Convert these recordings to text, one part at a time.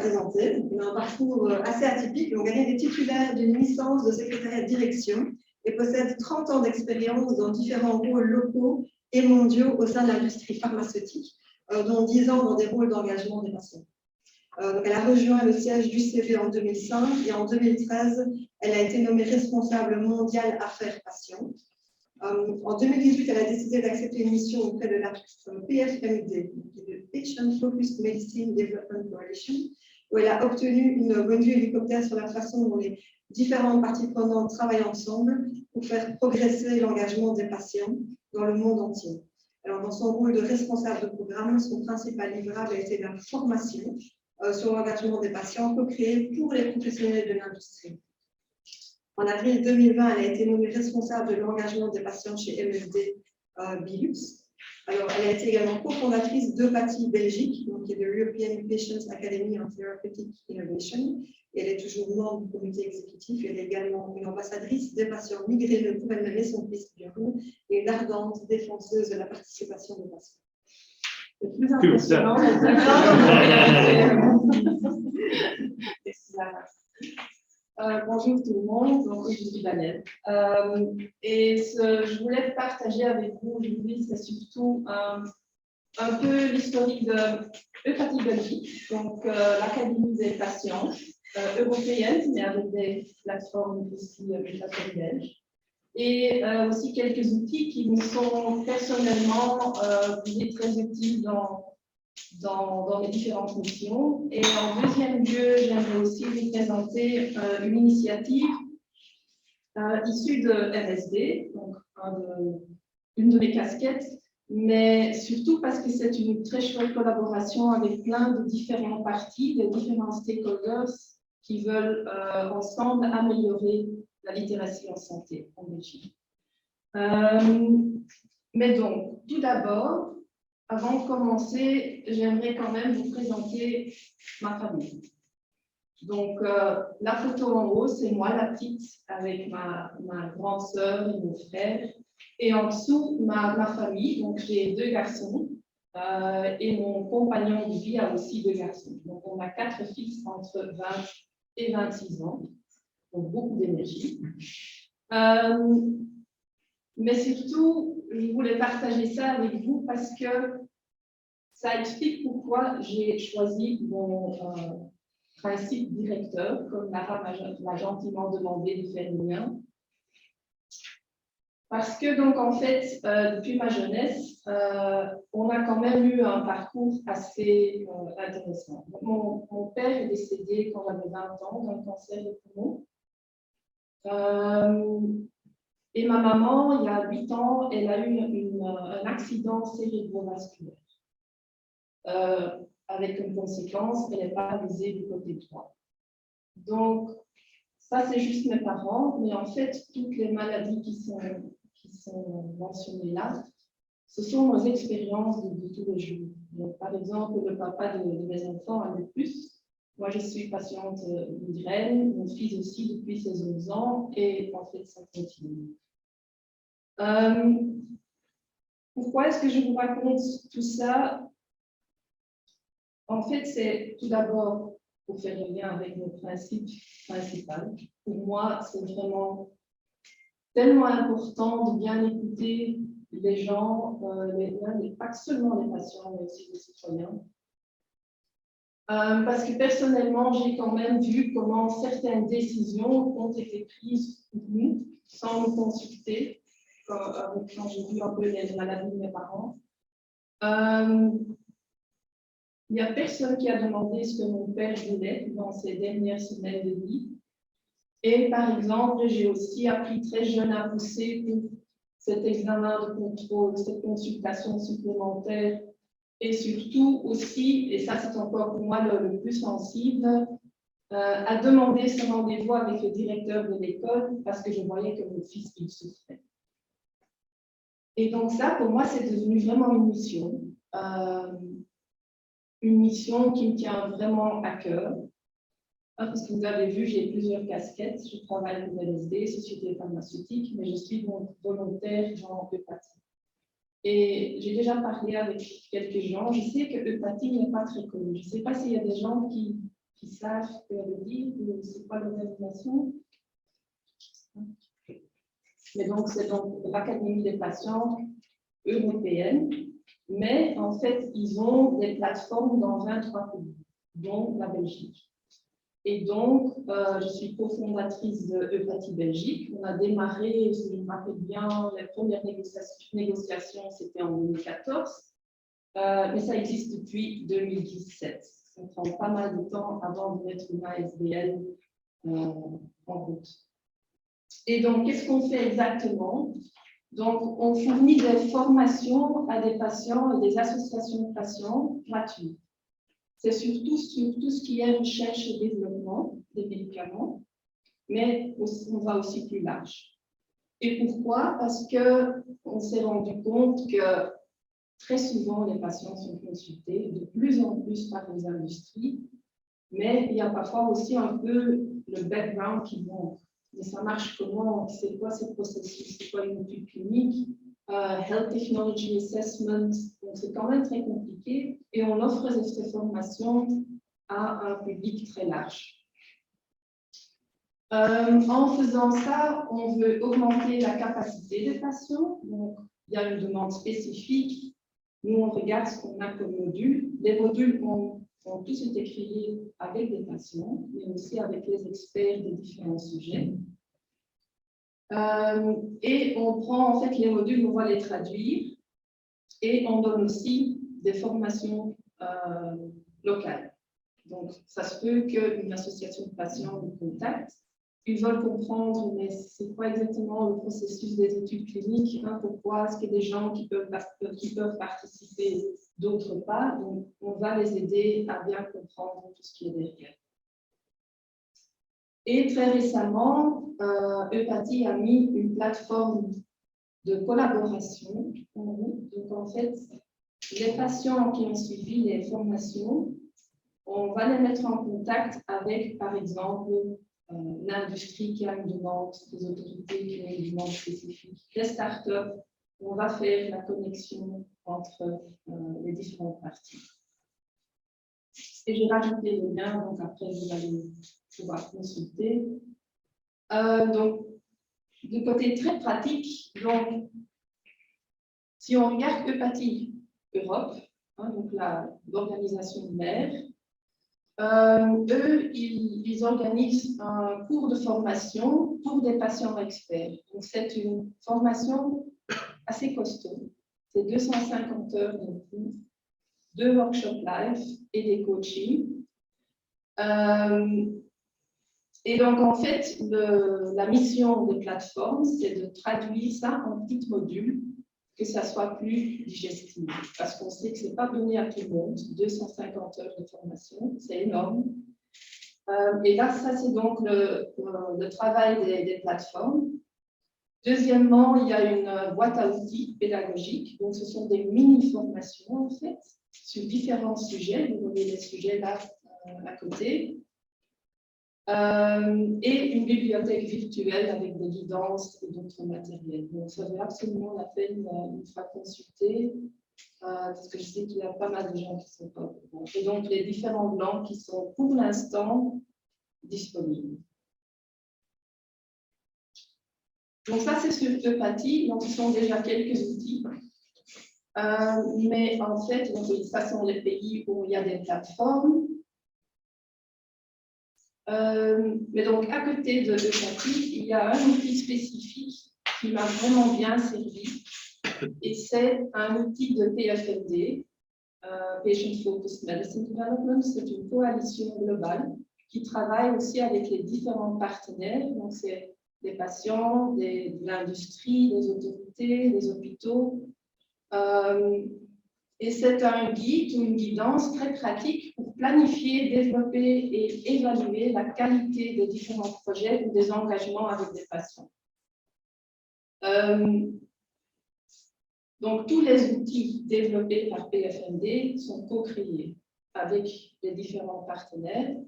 présenter. On a un parcours assez atypique. On gagne des titulaires d'une licence de secrétariat de direction et possède 30 ans d'expérience dans différents rôles locaux et mondiaux au sein de l'industrie pharmaceutique, dont 10 ans dans des rôles d'engagement des patients. Donc elle a rejoint le siège du CV en 2005 et en 2013, elle a été nommée responsable mondiale affaires patients. En 2018, elle a décidé d'accepter une mission auprès de la PFMD, de Patient Focused Medicine Development Coalition, où elle a obtenu une revue hélicoptère sur la façon dont les différentes parties prenantes travaillent ensemble pour faire progresser l'engagement des patients dans le monde entier. Alors, dans son rôle de responsable de programme, son principal livrable a été la formation sur l'engagement des patients co-créée pour les professionnels de l'industrie. En avril 2020, elle a été nommée responsable de l'engagement des patients chez MSD Bilux. Alors, elle a été également cofondatrice d'Eupathie Belgique, donc qui est de l'European Patients Academy of Therapeutic Innovation. Et elle est toujours membre du comité exécutif. Elle est également une ambassadrice des patients migraineux pour elle-même et son fils Björn, et une ardente défenseuse de la participation des patients. Le plus impressionnant, bonjour tout le monde, donc je suis Danielle. Et je voulais partager avec vous aujourd'hui, c'est surtout un peu l'historique de Eupathie Belgique, donc l'Académie des patients européenne, mais avec des plateformes aussi belges. Et aussi quelques outils qui me sont personnellement très utiles dans mes différentes missions. Et en deuxième lieu, j'aimerais aussi vous présenter une initiative issue de MSD, donc une de mes casquettes, mais surtout parce que c'est une très chouette collaboration avec plein de différentes parties, de différents stakeholders qui veulent ensemble améliorer la littératie en santé en Belgique. Mais donc, tout d'abord, avant de commencer, j'aimerais quand même vous présenter ma famille. Donc, la photo en haut, c'est moi, la petite, avec ma grande sœur et mon frère. Et en dessous, ma famille. Donc, j'ai 2 garçons. Et mon compagnon de vie a aussi 2 garçons. Donc, on a 4 fils entre 20 et 26 ans. Donc, beaucoup d'énergie. Mais surtout, je voulais partager ça avec vous parce que ça explique pourquoi j'ai choisi mon principe directeur, comme Lara m'a gentiment demandé de faire le mien. Parce que, donc, en fait, depuis ma jeunesse, on a quand même eu un parcours assez intéressant. Donc, mon père est décédé quand j'avais 20 ans d'un cancer de poumon. Et ma maman, il y a 8 ans, elle a eu un accident cérébrovasculaire. Avec une conséquence, elle est paralysée du côté droit. Donc, ça, c'est juste mes parents, mais en fait, toutes les maladies qui sont mentionnées là, ce sont nos expériences de tous les jours. Donc, par exemple, le papa de mes enfants a le plus. Moi, je suis patiente migraine, mon fils aussi depuis ses 11 ans, et en fait, ça continue. Pourquoi est-ce que je vous raconte tout ça? En fait, c'est tout d'abord pour faire le lien avec mon principe principal. Pour moi, c'est vraiment tellement important de bien écouter les gens, pas seulement les patients, mais aussi les citoyens. Parce que personnellement, j'ai quand même vu comment certaines décisions ont été prises pour nous, sans nous consulter, quand j'ai vu un peu les maladies de mes parents. Il n'y a personne qui a demandé ce que mon père voulait dans ses dernières semaines de vie. Et par exemple, j'ai aussi appris très jeune à pousser pour cet examen de contrôle, cette consultation supplémentaire. Et surtout aussi, et ça c'est encore pour moi le plus sensible, à demander ce rendez-vous avec le directeur de l'école parce que je voyais que mon fils il souffrait. Et donc ça, pour moi, c'est devenu vraiment une mission. Une mission qui me tient vraiment à cœur. Parce que vous avez vu, j'ai plusieurs casquettes. Je travaille pour MSD, Société pharmaceutique, mais je suis volontaire en Eupathie. Et j'ai déjà parlé avec quelques gens. Je sais que Eupathie n'est pas très connue. Je ne sais pas s'il y a des gens qui qui sachent ce que veut dire, c'est quoi l'organisation. Mais donc, c'est donc l'Académie des patients européenne, mais en fait, ils ont des plateformes dans 23 pays, dont la Belgique. Et donc, je suis cofondatrice de Eupathie Belgique. On a démarré, si je me rappelle bien, les premières négociations, c'était en 2014, mais ça existe depuis 2017. Ça prend pas mal de temps avant de mettre une ASBL en route. Et donc, qu'est-ce qu'on fait exactement? Donc, on fournit des formations à des patients et des associations de patients gratuites. C'est surtout sur tout ce qui est recherche et développement des médicaments, mais on va aussi plus large. Et pourquoi? Parce qu'on s'est rendu compte que très souvent, les patients sont consultés de plus en plus par les industries, mais il y a parfois aussi un peu le background qui manque. Mais ça marche comment? C'est quoi ce processus? C'est quoi une étude clinique? Health Technology Assessment, donc c'est quand même très compliqué et on offre ces formations à un public très large. En faisant ça, on veut augmenter la capacité des patients. Donc, il y a une demande spécifique. Nous, on regarde ce qu'on a comme module. Les modules ont tous été créés avec des patients, mais aussi avec les experts des différents sujets. Et on prend en fait les modules, on va les traduire et on donne aussi des formations locales. Donc, ça se peut qu'une association de patients nous contacte. Ils veulent comprendre, mais c'est quoi exactement le processus des études cliniques, hein, pourquoi est-ce qu'il y a des gens qui peuvent participer, d'autres pas. Donc, on va les aider à bien comprendre tout ce qui est derrière. Et très récemment, Eupathie a mis une plateforme de collaboration en route. Donc, en fait, les patients qui ont suivi les formations, on va les mettre en contact avec, par exemple, l'industrie qui a une demande, les autorités qui ont une demande spécifique, les startups. On va faire la connexion entre les différentes parties. Et j'ai rajouté le lien, donc après vous allez pouvoir consulter. Donc, du côté très pratique, donc, si on regarde Eupathie Europe, hein, donc l'organisation mère, eux, ils organisent un cours de formation pour des patients experts. Donc, c'est une formation assez costaud. C'est 250 heures de cours, 2 workshops live et des coachings. Et donc, en fait, la mission des plateformes, c'est de traduire ça en petits modules, que ça soit plus digestible. Parce qu'on sait que ce n'est pas donné à tout le monde, 250 heures de formation, c'est énorme. Et là, ça, c'est donc le travail des plateformes. Deuxièmement, il y a une boîte à outils pédagogique. Donc, ce sont des mini-formations, en fait, sur différents sujets. Vous voyez les sujets là à côté. Et une bibliothèque virtuelle avec des guidances et d'autres matériels. Donc, ça vaut absolument la peine une fois consulté, parce que je sais qu'il y a pas mal de gens qui sont pas au courant. Et donc, les différentes langues qui sont pour l'instant disponibles. Donc, ça, c'est sur Eupathie. Donc, ce sont déjà quelques outils. Mais en fait, donc, ça sont les pays où il y a des plateformes. Mais donc, à côté de Eupathie, il y a un outil spécifique qui m'a vraiment bien servi. Et c'est un outil de PFMD, Patient Focused Medicine Development. C'est une coalition globale qui travaille aussi avec les différents partenaires. Donc, c'est des patients, de l'industrie, des autorités, des hôpitaux. Et c'est un guide ou une guidance très pratique pour planifier, développer et évaluer la qualité des différents projets ou des engagements avec des patients. Donc, tous les outils développés par PFMD sont co-créés avec les différents partenaires.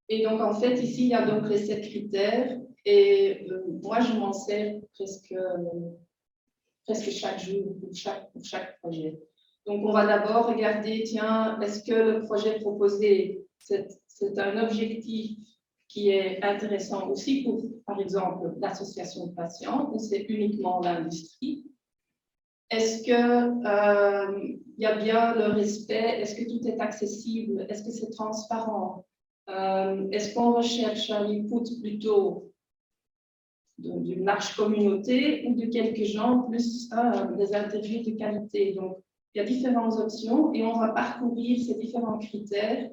Et donc, en fait, ici, il y a donc les 7 critères. Et moi, je m'en sers presque chaque jour pour chaque projet. Donc, on va d'abord regarder, tiens, est-ce que le projet proposé c'est un objectif qui est intéressant aussi pour, par exemple, l'association de patients, où c'est uniquement l'industrie. Est-ce qu'il y a bien le respect? Est-ce que tout est accessible? Est-ce que c'est transparent? Est-ce qu'on recherche un input plutôt d'une large communauté ou de quelques gens, plus des interviews de qualité? Donc, il y a différentes options et on va parcourir ces différents critères.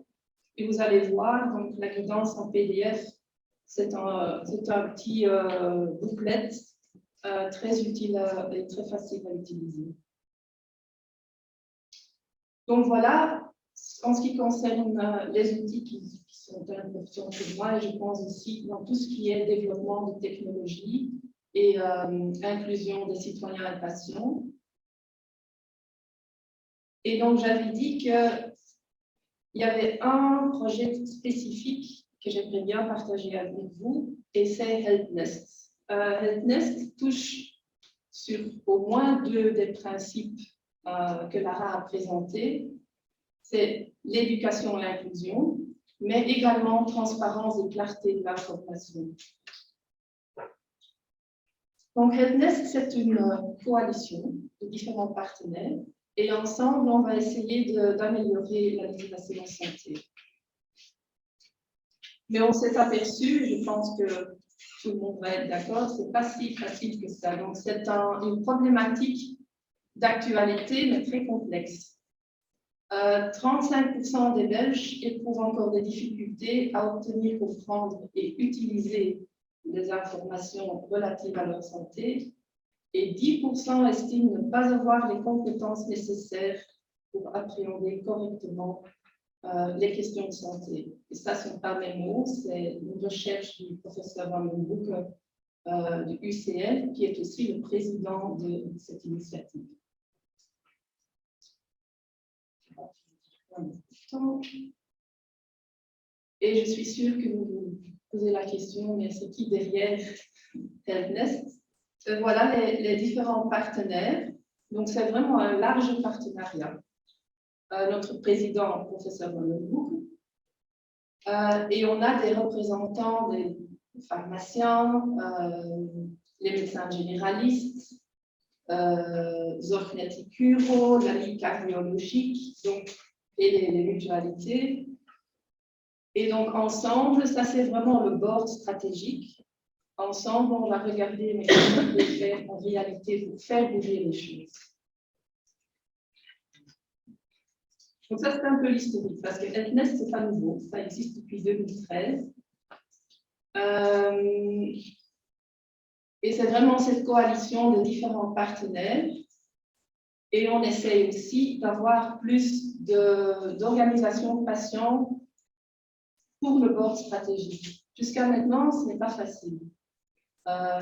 Et vous allez voir, donc, la guidance en PDF, c'est un petit booklet très utile et très facile à utiliser. Donc voilà, en ce qui concerne les outils qui sont importants pour moi, et je pense aussi dans tout ce qui est développement de technologies et inclusion des citoyens et patients. Et donc j'avais dit qu'il y avait un projet spécifique que j'aimerais bien partager avec vous, et c'est HelpNest. HelpNest touche sur au moins deux des principes que Lara a présentés. C'est l'éducation et l'inclusion, mais également transparence et clarté de l'information. Donc, HelpNest, c'est une coalition de différents partenaires et ensemble, on va essayer d'améliorer la législation en santé. Mais on s'est aperçu, je pense que tout le monde va être d'accord, c'est pas si facile que ça. Donc, c'est une problématique d'actualité, mais très complexe. 35% des Belges éprouvent encore des difficultés à obtenir, comprendre et utiliser des informations relatives à leur santé, et 10% estiment ne pas avoir les compétences nécessaires pour appréhender correctement les questions de santé. Et ça, ce ne sont pas mes mots, c'est une recherche du professeur Van den Broek du UCL, qui est aussi le président de cette initiative. Et je suis sûre que vous vous posez la question, mais c'est qui derrière HelpNest? Voilà les différents partenaires. Donc, c'est vraiment un large partenariat. Notre président, professeur Van den Broek, et on a des représentants des pharmaciens, les médecins généralistes, Zorgnet Curo, la Ligue cardiologique, donc, et les mutualités. Et donc, ensemble, ça c'est vraiment le board stratégique. Ensemble, on va regarder mais comment on peut faire en réalité pour faire bouger les choses. Donc ça, c'est un peu l'historique, parce que HelpNest, ce n'est pas nouveau, ça existe depuis 2013. Et c'est vraiment cette coalition de différents partenaires. Et on essaye aussi d'avoir plus d'organisations de patients pour le board stratégique. Jusqu'à maintenant, ce n'est pas facile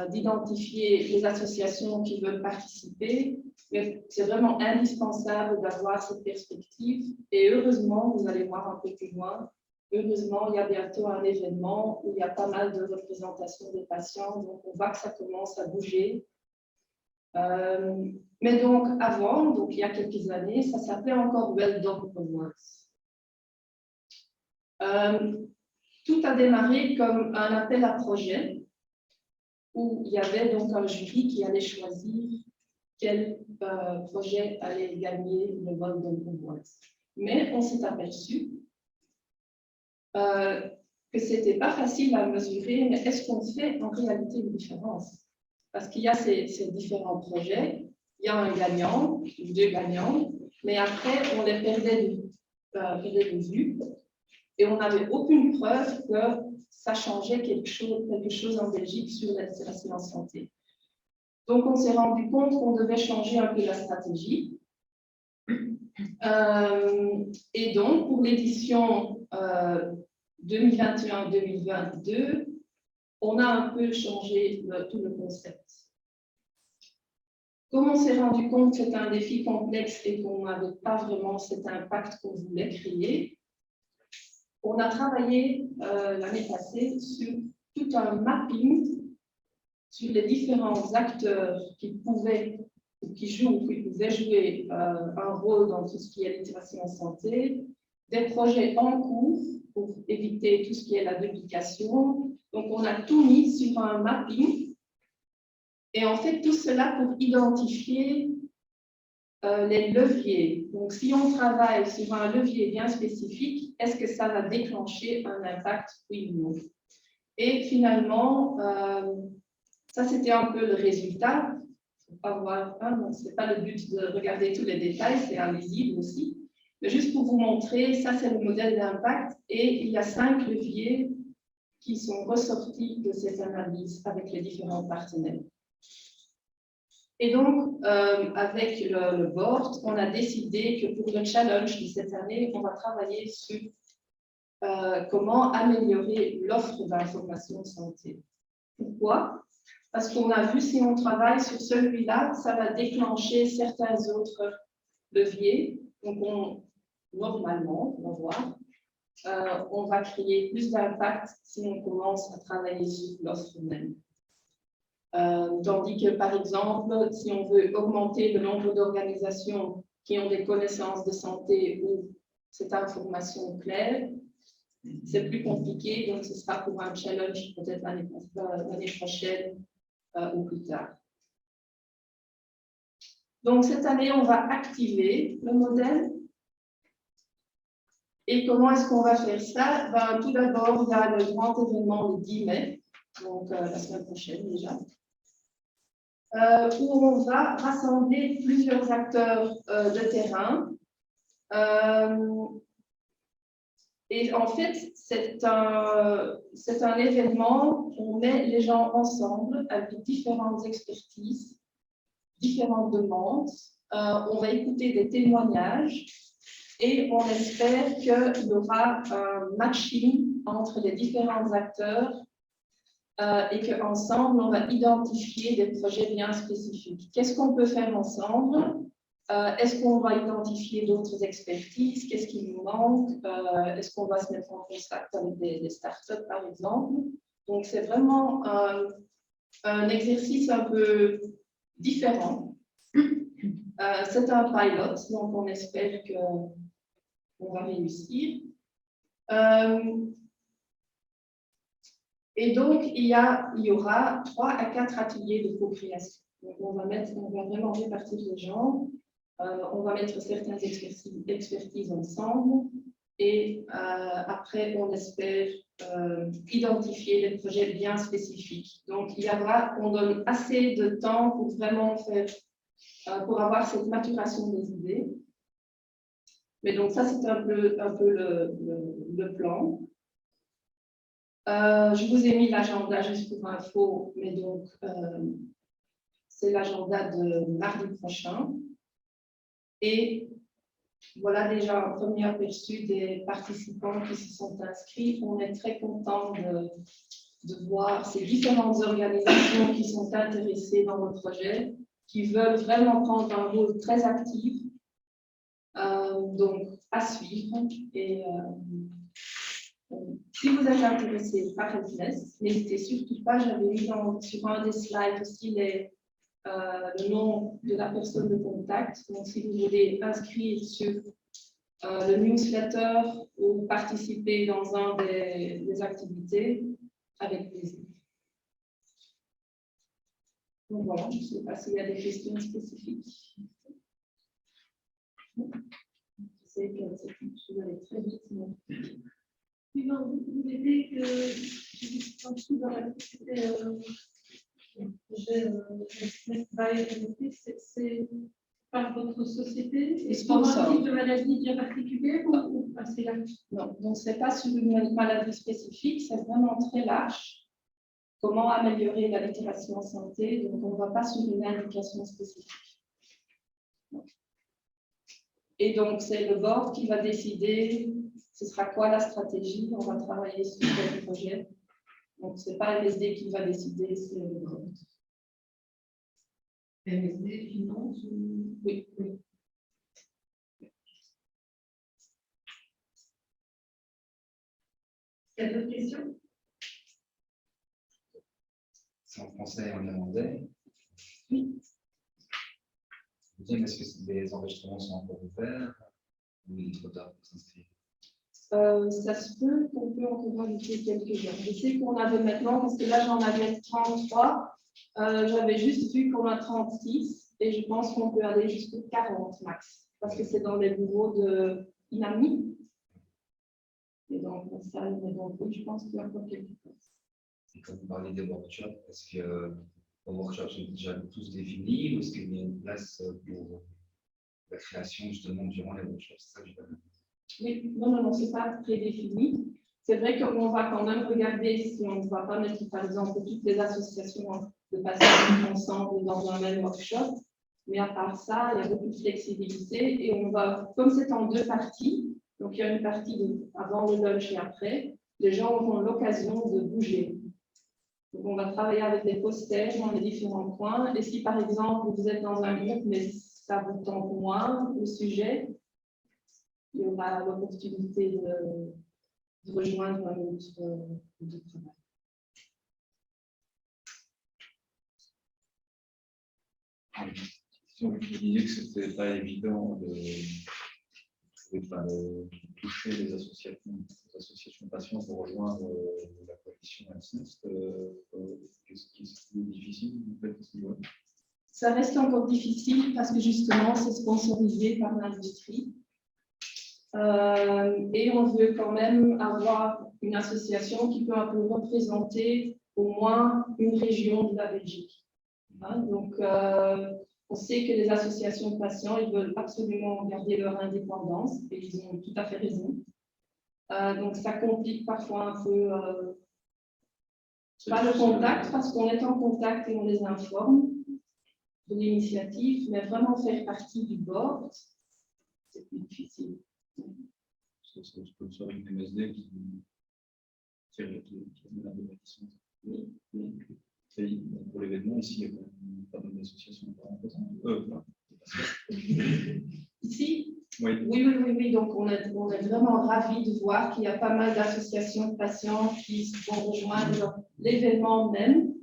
d'identifier les associations qui veulent participer, mais c'est vraiment indispensable d'avoir cette perspective. Et heureusement, vous allez voir un peu plus loin, heureusement, il y a bientôt un événement où il y a pas mal de représentation des patients, donc on voit que ça commence à bouger. Mais donc, avant, donc il y a quelques années, ça s'appelait encore Well Done Awards. Tout a démarré comme un appel à projet où il y avait donc un jury qui allait choisir quel projet allait gagner le Well Done Awards. Mais on s'est aperçu que ce n'était pas facile à mesurer, mais est-ce qu'on fait en réalité une différence? Parce qu'il y a ces différents projets, il y a un gagnant, deux gagnants, mais après, on les perdait de vue et on n'avait aucune preuve que ça changeait quelque chose en Belgique sur la science santé. Donc, on s'est rendu compte qu'on devait changer un peu la stratégie. Et donc, pour l'édition 2021-2022, on a un peu changé tout le concept. Comme on s'est rendu compte que c'était un défi complexe et qu'on n'avait pas vraiment cet impact qu'on voulait créer, on a travaillé l'année passée sur tout un mapping sur les différents acteurs qui pouvaient ou qui jouent ou qui pouvaient jouer un rôle dans tout ce qui est littératie en santé, des projets en cours pour éviter tout ce qui est la duplication. Donc, on a tout mis sur un mapping. Et en fait, tout cela pour identifier les leviers. Donc, si on travaille sur un levier bien spécifique, est-ce que ça va déclencher un impact, oui ou non? Et finalement, ça, c'était un peu le résultat. Il ne faut pas voir, ce n'est pas le but de regarder tous les détails, c'est invisible aussi. Mais juste pour vous montrer, ça, c'est le modèle d'impact. Et il y a 5 leviers qui sont ressortis de cette analyse avec les différents partenaires. Et donc, avec le board, on a décidé que pour le challenge de cette année, on va travailler sur comment améliorer l'offre d'information de santé. Pourquoi? Parce qu'on a vu, si on travaille sur celui-là, ça va déclencher certains autres leviers. Donc, normalement, on va voir, on va créer plus d'impact si on commence à travailler sur l'offre même. Tandis que, par exemple, si on veut augmenter le nombre d'organisations qui ont des connaissances de santé ou cette information claire, c'est plus compliqué, donc ce sera pour un challenge peut-être l'année prochaine ou plus tard. Donc, cette année, on va activer le modèle. Et comment est-ce qu'on va faire ça? Tout d'abord, il y a le grand événement le 10 mai, donc la semaine prochaine déjà. Où on va rassembler plusieurs acteurs de terrain. Et en fait, c'est un événement où on met les gens ensemble avec différentes expertises, différentes demandes. On va écouter des témoignages et on espère qu'il y aura un matching entre les différents acteurs et qu'ensemble, on va identifier des projets bien spécifiques. Qu'est-ce qu'on peut faire ensemble? Est-ce qu'on va identifier d'autres expertises? Qu'est-ce qui nous manque? Est-ce qu'on va se mettre en contact avec des startups, par exemple? Donc, c'est vraiment un exercice un peu différent. C'est un pilot, donc on espère qu'on va réussir. Et donc, il y aura 3 à 4 ateliers de co-création. Donc, on va vraiment répartir les gens, on va mettre certaines expertises ensemble et après, on espère identifier des projets bien spécifiques. Donc, on donne assez de temps pour vraiment pour avoir cette maturation des idées. Mais donc, ça, c'est un peu le plan. Je vous ai mis l'agenda juste pour info, mais donc c'est l'agenda de mardi prochain. Et voilà déjà un premier aperçu des participants qui se sont inscrits. On est très content de voir ces différentes organisations qui sont intéressées dans le projet, qui veulent vraiment prendre un rôle très actif. Donc, à suivre. Et si vous êtes intéressé par Helpness, n'hésitez surtout pas, j'avais mis sur un des slides aussi le nom de la personne de contact. Donc, si vous voulez inscrire sur le newsletter ou participer dans un des activités, avec plaisir. Donc voilà, je ne sais pas s'il y a des questions spécifiques. Je sais que je vais aller très vite. Oui, non, vous avez que en dessous dans la c'est par votre société et pour un type de maladie bien particulier ou assez large? Non, donc ce n'est pas sur une maladie spécifique, c'est vraiment très large. Comment améliorer la littératie en santé? Donc on ne va pas sur une indication spécifique. Et donc c'est le board qui va décider ce sera quoi la stratégie, on va travailler sur quel projet. Donc, ce n'est pas MSD qui va décider, c'est le board. MSD, finance ou... Oui. Il y a d'autres questions? C'est en français et en néerlandais. Oui. Est-ce que les enregistrements sont encore ouverts ou il est trop tard pour s'inscrire? Ça se peut qu'on peut encore rajouter quelques heures. Je sais qu'on avait maintenant, parce que là j'en avais 33, j'avais juste vu qu'on a 36 et je pense qu'on peut aller jusqu'à 40 max, parce que c'est dans les bureaux de INAMI. Et donc, ça, mais donc, oui, je pense qu'il y a encore quelque chose. Et quand vous parlez des workshops, est-ce que les workshops sont déjà tous définis ou est-ce qu'il y a une place pour la création justement durant les workshops? C'est ça que je veux dire. Oui, non, c'est pas très défini. C'est vrai qu'on va quand même regarder si on ne va pas mettre, par exemple, toutes les associations de patients ensemble dans un même workshop. Mais à part ça, il y a beaucoup de flexibilité et on va, comme c'est en deux parties, donc il y a une partie avant le lunch et après, les gens auront l'occasion de bouger. Donc on va travailler avec des posters dans les différents coins. Et si par exemple vous êtes dans un groupe, mais ça vous tente moins le sujet, il y aura l'opportunité de rejoindre un autre de travail. Vous disiez que ce n'était pas évident de toucher les associations patients pour rejoindre la coalition ASNEST. Qu'est-ce qui est difficile en fait, à ce niveau-là? Ça reste encore difficile parce que justement, c'est sponsorisé par l'industrie. Et on veut quand même avoir une association qui peut un peu représenter au moins une région de la Belgique. Donc, on sait que les associations de patients, ils veulent absolument garder leur indépendance et ils ont tout à fait raison. Donc, ça complique parfois un peu pas le contact parce qu'on est en contact et on les informe de l'initiative, mais vraiment faire partie du board, c'est plus difficile. C'est le sponsoring MSD qui a la compétition. Pour l'événement, ici, il y a quand même pas mal d'associations présentes. Ici, oui. Oui. Donc, on est vraiment ravis de voir qu'il y a pas mal d'associations de patients qui vont rejoindre l'événement même,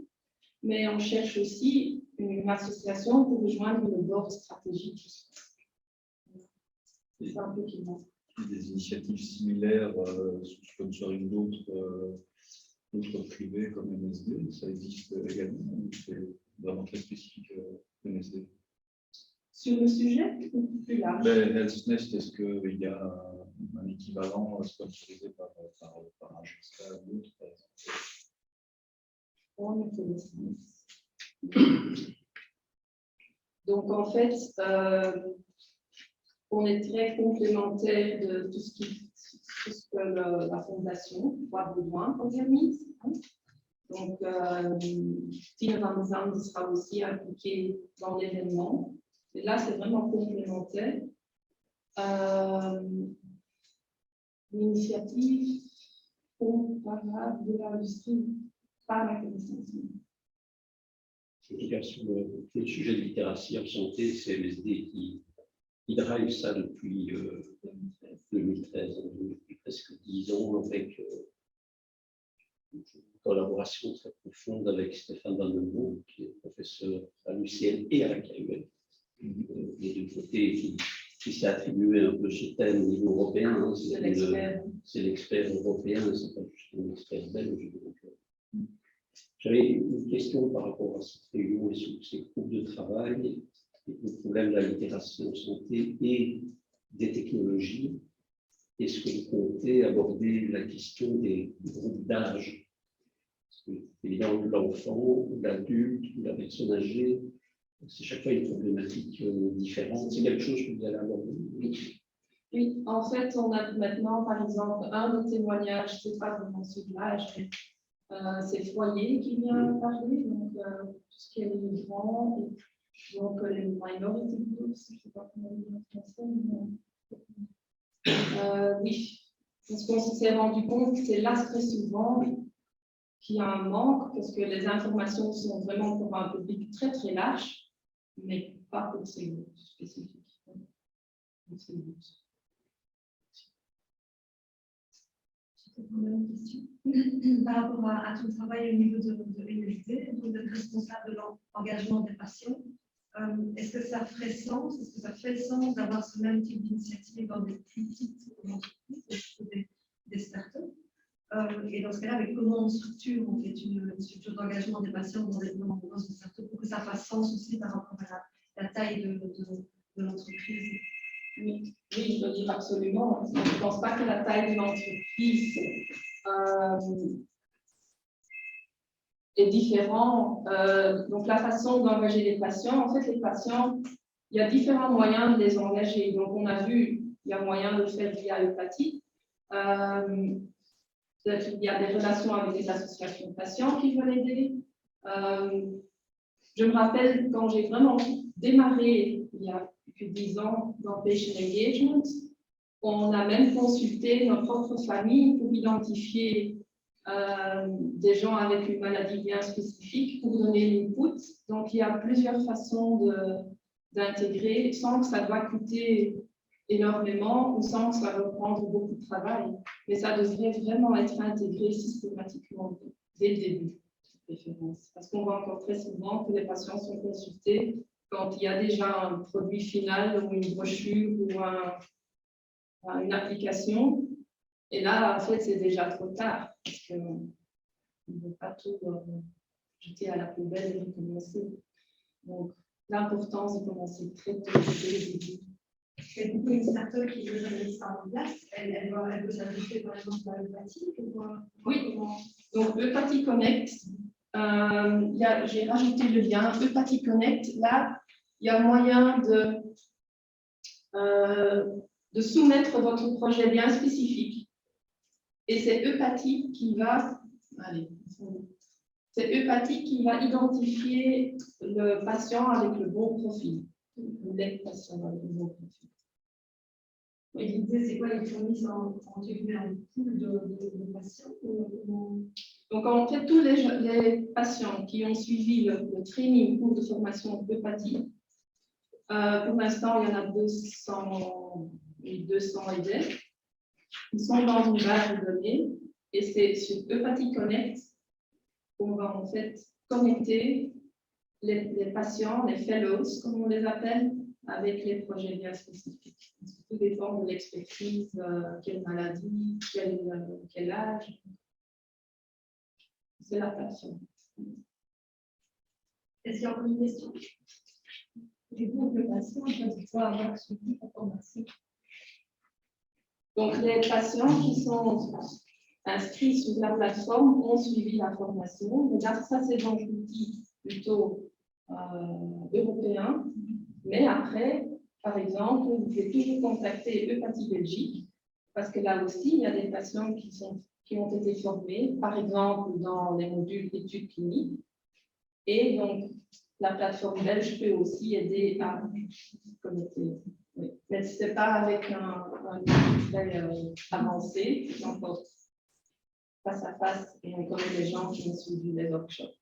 mais on cherche aussi une association pour rejoindre le board stratégique. C'est un peu qui manque. Des initiatives similaires sous sponsoring d'autres privés comme MSD, ça existe également, ou c'est vraiment très spécifique MSD? Sur le sujet ou plus large? HealthNest, est-ce qu'il y a un équivalent sponsorisé par un GSK ou d'autres, par exemple? On est donc en fait, on est très complémentaire de tout ce que la fondation a besoin organise. Donc, Tina Van Zandt sera aussi impliquée dans l'événement. Et là, c'est vraiment complémentaire. L'initiative comparable de l'industrie par la connaissance. Sur le sujet de littératie en santé, c'est MSD qui drive ça depuis 2013, depuis presque 10 ans, avec une collaboration très profonde avec Stéphane Van den Broek, qui est professeur à l'UCL et à la KUL, des deux côtés, qui s'est attribué un peu ce thème au niveau européen. Hein, c'est l'expert européen, c'est pas juste un expert belge. J'avais une question par rapport à cette réunion et sur ces groupes de travail, le problème de la littératie en santé et des technologies. Est-ce que vous comptez aborder la question des groupes d'âge? Évidemment, l'enfant, l'adulte, la personne âgée, c'est chaque fois une problématique différente. C'est quelque chose que vous allez aborder? Oui, en fait, on a maintenant, par exemple, un des témoignages, c'est pas vraiment sur l'âge, mais c'est Foyer qui vient parler, donc tout ce qui est les migrants, et donc les minority groups, je ne sais pas comment on dit en français, mais oui, parce qu'on s'est rendu compte que c'est là très souvent qu'il y a un manque, parce que les informations sont vraiment pour un public très très large, mais pas pour ces groupes spécifiques. Une question par rapport à ton travail au niveau de MSD, donc d'être responsable de l'engagement des patients. Est-ce que ça ferait sens, est-ce que ça fait sens d'avoir ce même type d'initiative dans des plus petites entreprises? Est-ce que des startups. Et dans ce cas-là, avec comment on structure en fait, une structure d'engagement des patients dans une startup pour que ça fasse sens aussi par rapport à la taille de l'entreprise. Oui, je veux dire absolument. Je ne pense pas que la taille de l'entreprise est différente. Donc, la façon d'engager les patients, en fait, les patients, il y a différents moyens de les engager. Donc, on a vu, il y a moyen de le faire via Eupatie. Il y a des relations avec des associations de patients qui veulent aider. Je me rappelle quand j'ai vraiment démarré, il y a plus de 10 ans, dans Patient Engagement, on a même consulté nos propres familles pour identifier des gens avec une maladie bien spécifique pour donner l'input. Donc, il y a plusieurs façons d'intégrer sans que ça doit coûter énormément ou sans que ça va prendre beaucoup de travail. Mais ça devrait vraiment être intégré systématiquement dès le début, de préférence. Parce qu'on voit encore très souvent que les patients sont consultés quand il y a déjà un produit final ou une brochure ou une application. Et là, en fait, c'est déjà trop tard parce qu'on ne veut pas tout jeter à la poubelle et recommencer. Donc, l'importance de commencer très tôt dès le début. Et du coup, une start-up qui veut mettre ça en place, elle peut s'ajouter par exemple à Eupatie ou Oui, donc Eupatie Connect, j'ai rajouté le lien Eupatie Connect. Là, il y a moyen de soumettre votre projet bien spécifique. Et c'est Eupatie qui va, identifier le patient avec le bon profil. Les patients avec le bon profil. Et l'idée, c'est quoi? Ils fournissent en pool de patients Donc, en fait, tous les patients qui ont suivi le training cours de formation Eupatie, pour l'instant, il y en a 200 aidés. Ils sont dans une base de données et c'est sur Eupatie Connect qu'on va en fait connecter les patients, les fellows, comme on les appelle, avec les projets bien spécifiques. Tout dépend de l'expertise, quelle maladie, quel âge. C'est la plateforme. Est-ce qu'il y a encore une question? Les groupes de patients doivent avoir suivi la formation. Donc, les patients qui sont inscrits sur la plateforme ont suivi la formation. Mais là, ça, c'est dans l'outil plutôt européen. Mais après, par exemple, vous pouvez toujours contacter Eupatie Belgique, parce que là aussi, il y a des patients qui ont été formés, par exemple, dans les modules études cliniques. Et donc, la plateforme belge peut aussi aider à connecter. Oui. Mais ce n'est pas avec un outil très avancé, encore face à face, et on connaît les gens qui ont suivi les workshops.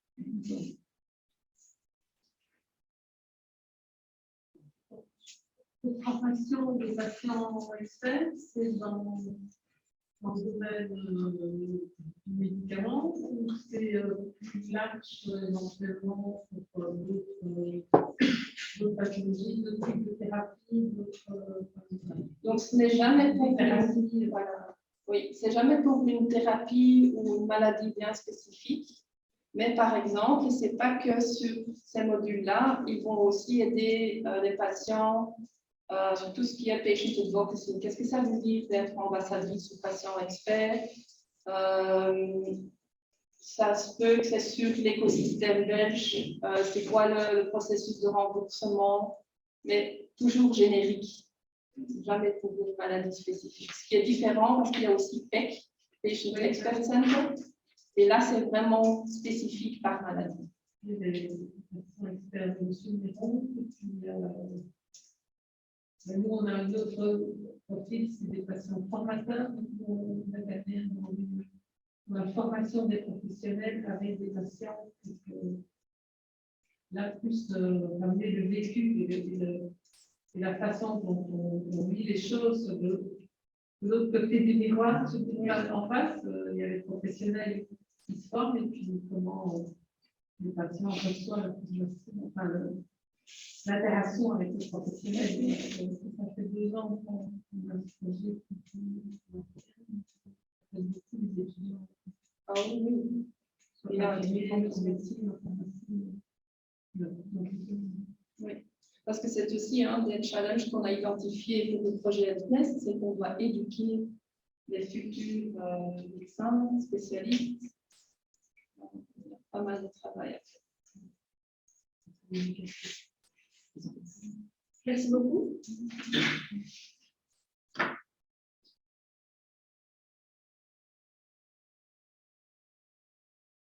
La formation des patients experts, c'est dans le domaine du médicament ou c'est plus large éventuellement pour d'autres pathologies, d'autres types de thérapies, Donc, ce n'est jamais pour oui, c'est jamais pour une thérapie ou une maladie bien spécifique. Mais par exemple, ce n'est pas que sur ces modules-là, ils vont aussi aider les patients sur tout ce qui est patient advocacy. Qu'est-ce que ça veut dire d'être ambassadrice ou patient expert? Ça se peut que c'est sur l'écosystème belge. C'est quoi le processus de remboursement? Mais toujours générique. Jamais pour une maladie spécifique. Ce qui est différent parce qu'il y a aussi PEC, Patient Expert Center. Et là, c'est vraiment spécifique par maladie. des patients experts de sous-métron. Nous, on a un autre profil, c'est des patients formateurs. On va aller dans la formation des professionnels avec des patients. Là, plus ramener le vécu et la façon dont on vit les choses de l'autre côté du miroir, en face, il y a les professionnels qui se forment et puis comment les patients reçoivent l'interaction avec les professionnels. Ça fait 2 ans qu'on a ce projet. oui. Sur l'infirmier, en médecine, en pharmacie. Oui, parce que c'est aussi un des challenges qu'on a identifié pour le projet EDNES, c'est qu'on doit éduquer les futurs médecins, spécialistes. Il y a pas mal de travail à faire. Merci beaucoup.